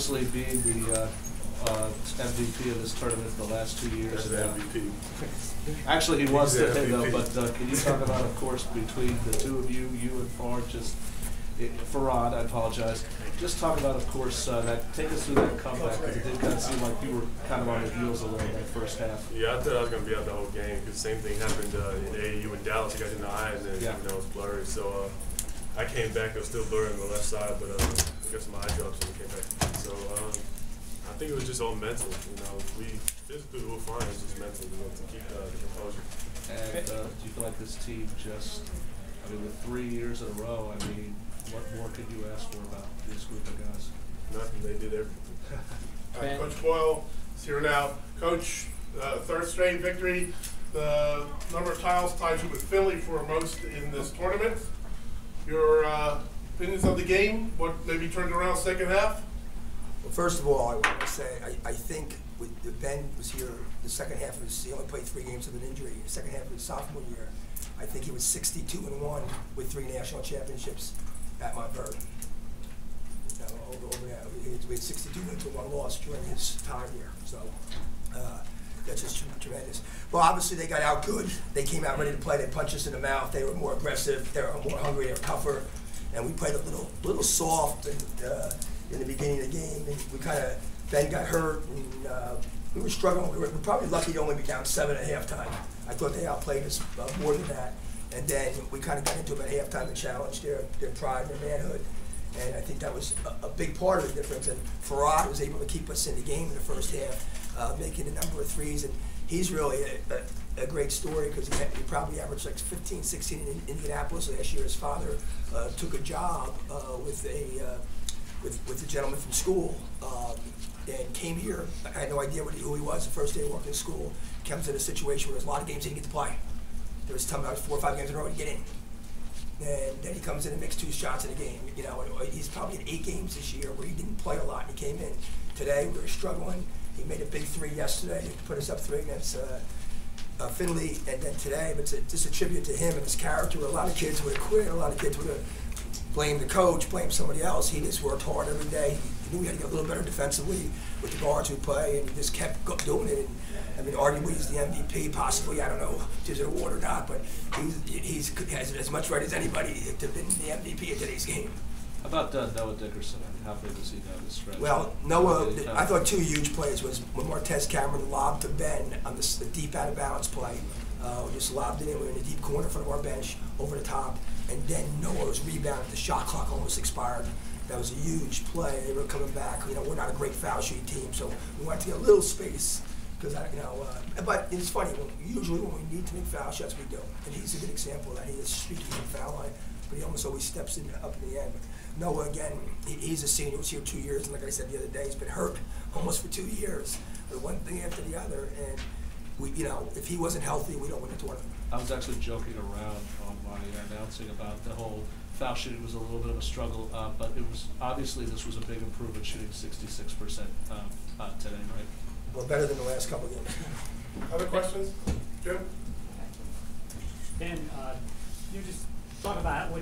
obviously being the MVP of this tournament the last 2 years. That's the MVP. Actually, he was today, though. MVP. But can you talk about, of course, between the two of you and Farad, I apologize. Just talk about, of course, take us through that comeback, because it did kind of seem like you were kind of on your heels a little in that first half. Yeah, I thought I was going to be out the whole game, because the same thing happened in AAU in Dallas. You got in the eye, and then it was blurry. So I came back, it was still blurry on the left side, but I got some eye drops and we came back. So I think it was just all mental. We physically were fine. It's just mental, to keep the composure. And do you feel like this team just, with 3 years in a row, what more could you ask for about this group of guys? Nothing. They did everything. Coach Boyle is here now. Coach, third straight victory. The number of titles ties you with Philly for most in this tournament. Your opinions of the game? What maybe turned around second half? Well, first of all, I want to say I think Ben was here the second half of he only played 3 games with an injury. The second half of his sophomore year, I think he was 62-1 with 3 national championships at Montverde. Over there, we had 62 wins and 1 loss during his time here. So that's just tremendous. Well, obviously they got out good. They came out ready to play. They punched us in the mouth. They were more aggressive. They were more hungry. They were tougher. And we played a little soft in the beginning of the game. And Ben got hurt, and we were struggling. We were probably lucky to only be down 7 at halftime. I thought they outplayed us more than that. And then we kind of got into them at halftime and challenged their pride and their manhood. And I think that was a big part of the difference. And Farad was able to keep us in the game in the first half, making a number of threes. And he's really a great story, because he probably averaged like 15, 16 in Indianapolis last year. His father took a job with a gentleman from school and came here. I had no idea who he was the first day working in school. Comes in a situation where there's a lot of games he didn't get to play. There was sometimes 4 or 5 games in a row to get in. And then he comes in and makes 2 shots in a game. He's probably in 8 games this year where he didn't play a lot. He came in. Today we were struggling. He made a big 3 yesterday to put us up 3 against Finley, and then today. But just a tribute to him and his character. A lot of kids would have quit. A lot of kids would have blamed the coach, blamed somebody else. He just worked hard every day. He knew we had to get a little better defensively with the guards who play, and he just kept doing it. And, arguably he's the MVP, possibly. I don't know if there's an award or not, but he has as much right as anybody to win the MVP in today's game. How about Noah Dickerson? How big was he down this stretch? Well, Noah, I thought 2 huge plays was when Martez Cameron lobbed to Ben on the deep out of bounds play. Just lobbed it in. We were in the deep corner in front of our bench, over the top, and then Noah was rebounded. The shot clock almost expired. That was a huge play. They were coming back. We're not a great foul shooting team, so we wanted to get a little space. Because but it's funny. Usually when we need to make foul shots, we do. And he's a good example of that. He is streaky on the foul line, but he almost always steps in up in the end. But Noah, again, he's a senior. He was here 2 years, and like I said the other day, he's been hurt almost for 2 years. But one thing after the other, and if he wasn't healthy, we don't win the tournament. I was actually joking around on my announcing about the whole foul shooting was a little bit of a struggle, but it was obviously this was a big improvement, shooting 66% today, right? Well, better than the last couple of games. Other questions? Jim? Ben, you just talk about what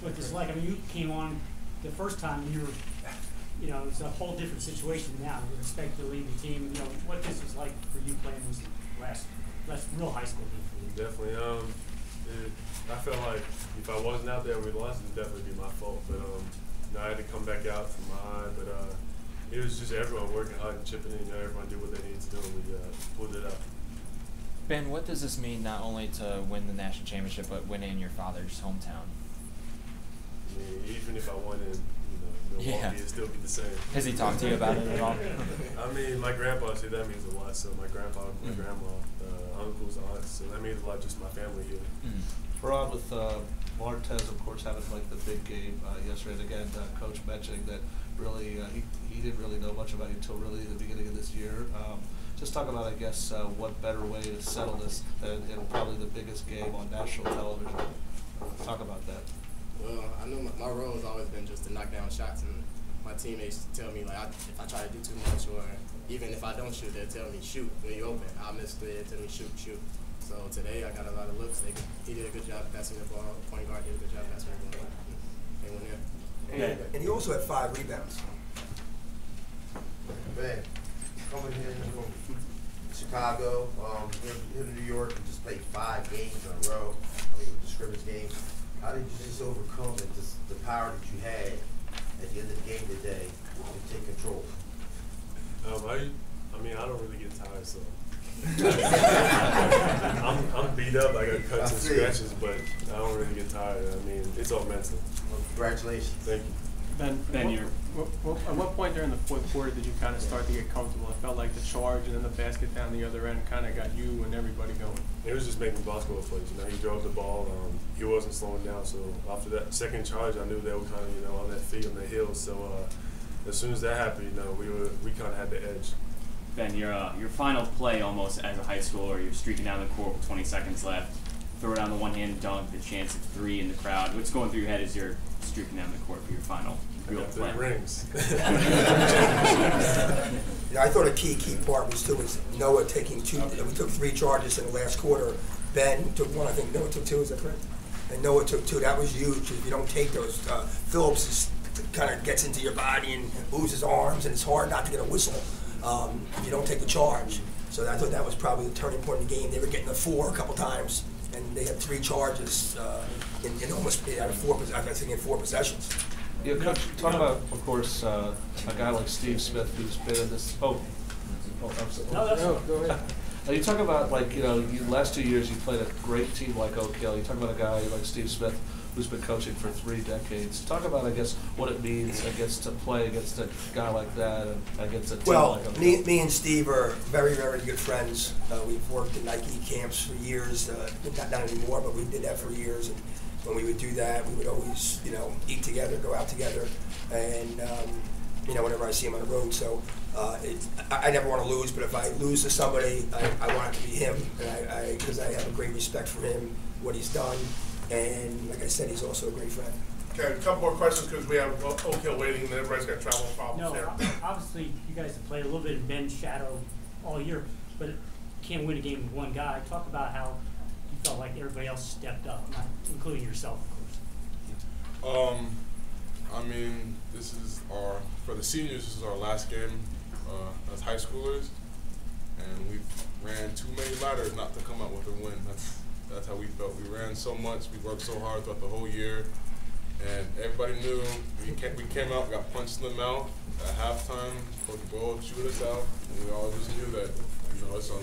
it's like. You came on the first time, and it's a whole different situation now. You expect to lead the team. What this was like for you playing this last real high school game for you. Definitely. I felt like if I wasn't out there and we lost, it would definitely be my fault. But I had to come back out from my eye. But it was just everyone working hard and chipping in. Everyone did what they needed to do, and we pulled it out. Ben, what does this mean not only to win the national championship, but win in your father's hometown? Even if I won in Milwaukee, it'd still be the same. Has he talked to you about it at all? My grandpa said that means a lot. So my grandpa, my grandma, uncles, aunts, so that means a lot. Just my family here. Farad, with Martez, of course, having the big game yesterday. And again, Coach mentioning that really he didn't really know much about you until really the beginning of this year. Just talk about, I guess, what better way to settle this than in probably the biggest game on national television. Talk about that. Well, I know my role has always been just to knock down shots, and my teammates tell me if I try to do too much, or even if I don't shoot, they'll tell me shoot when you open. I'll miss three, they'll tell me shoot. So today I got a lot of looks. He did a good job passing the ball. Point guard did a good job passing the ball. They went in. And he also had 5 rebounds. Ben, coming in from Chicago, here to New York, and just played 5 games in a row. I mean, the scrimmage games. How did you just overcome it, just the power that you had at the end of the game today to take control? I mean, I don't really get tired, so. I'm beat up. I got cuts and scratches, but I don't really get tired. I mean, it's all mental. Well, congratulations. Thank you. Ben, at what point during the fourth quarter did you kind of start to get comfortable? It felt like the charge and then the basket down the other end kind of got you and everybody going. It was just making basketball plays. You know, he drove the ball. He wasn't slowing down. So after that second charge, I knew they were kind of, on that feet on the heels. So as soon as that happened, we kind of had the edge. Ben, your final play almost as a high schooler, you're streaking down the court with 20 seconds left, throw down the one-handed dunk, the chance at 3 in the crowd. What's going through your head as you're streaking down the court for your final real play? 3 rings. I thought a key part was Noah taking 2. We took 3 charges in the last quarter. Ben took 1. I think Noah took 2. Is that correct? And Noah took 2. That was huge. If you don't take those, Phillips kind of gets into your body and moves his arms, and it's hard not to get a whistle if you don't take the charge. So I thought that was probably the turning point in the game. They were getting a 4 a couple times, and they had 3 charges in almost out of 4. I think in 4 possessions. Yeah, Coach, talk about, of course, a guy like Steve Smith who's been in this. I'm sorry. No, go ahead. You talk about, last 2 years you played a great team like Oak Hill. You talk about a guy like Steve Smith who's been coaching for 3 decades. Talk about, I guess, what it means, to play against a guy like that and against a team like Oak Hill. Me and Steve are very, very good friends. We've worked in Nike camps for years. Not anymore, but we did that for years. And when we would do that, we would always, eat together, go out together, and whenever I see him on the road. So I never want to lose, but if I lose to somebody, I want it to be him, because I have a great respect for him, what he's done, and like I said, he's also a great friend. Okay, a couple more questions because we have Oak Hill waiting, and everybody's got travel problems there. Obviously, you guys have played a little bit in Ben's shadow all year, but can't win a game with one guy. Talk about how you felt like everybody else stepped up, not including yourself, of course. I mean, for the seniors, this is our last game as high schoolers, and we ran too many ladders not to come out with a win. That's how we felt. We ran so much, we worked so hard throughout the whole year, and everybody knew we came out, got punched in the mouth at halftime, supposed to go shoot us out, and we all just knew that it's our